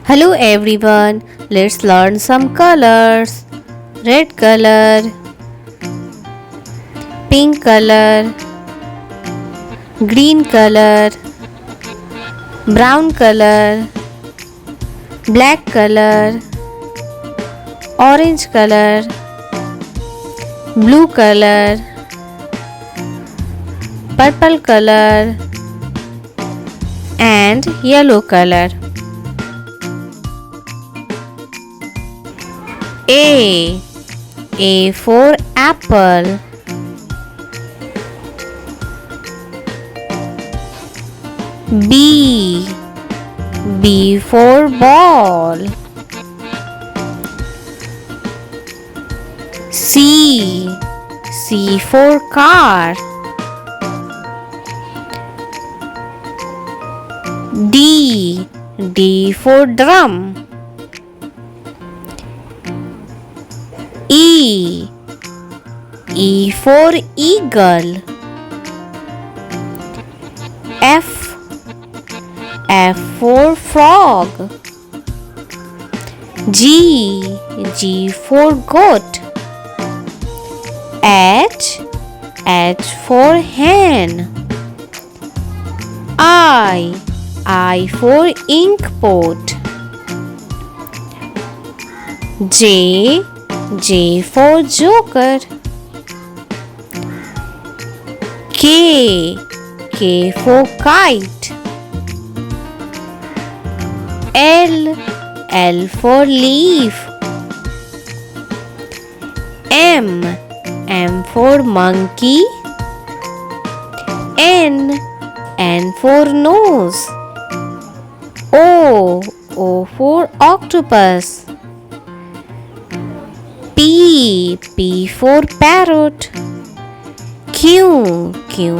Hello everyone, let's learn some colors. Red color, pink color, green color, brown color, black color, orange color, blue color, purple color and yellow color. A for apple. B for ball. C for car. D for drum. E for eagle. F for frog. G for goat. H for hen. I for ink pot. J for joker. K for kite. L for leaf. M for monkey. N for nose. O for octopus. P for parrot. Q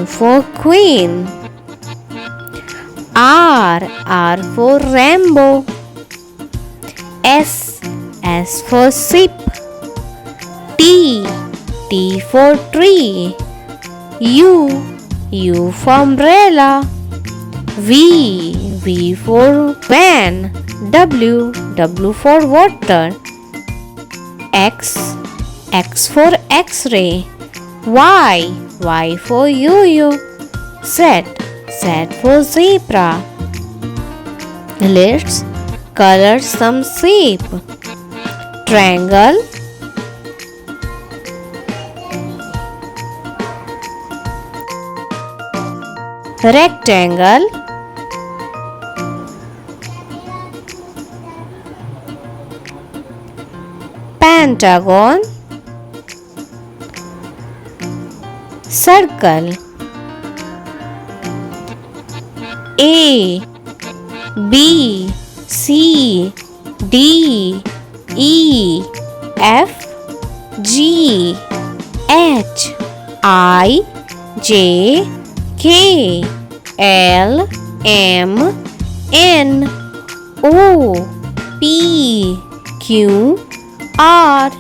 for queen. R for rainbow. S for ship. T for tree. U for umbrella. V for van. W for water. X for x-ray. Y for yo-yo. Z for zebra. Let's color some shape. Triangle, rectangle, pentagon, circle. A, B, C, D, E, F, G, H, I, J, K, L, M, N, O, P, Q, R,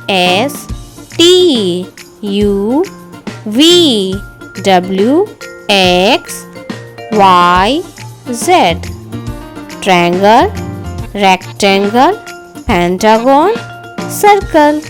S, T, U, V, W, X, Y, Z. Triangle, rectangle, pentagon, circle.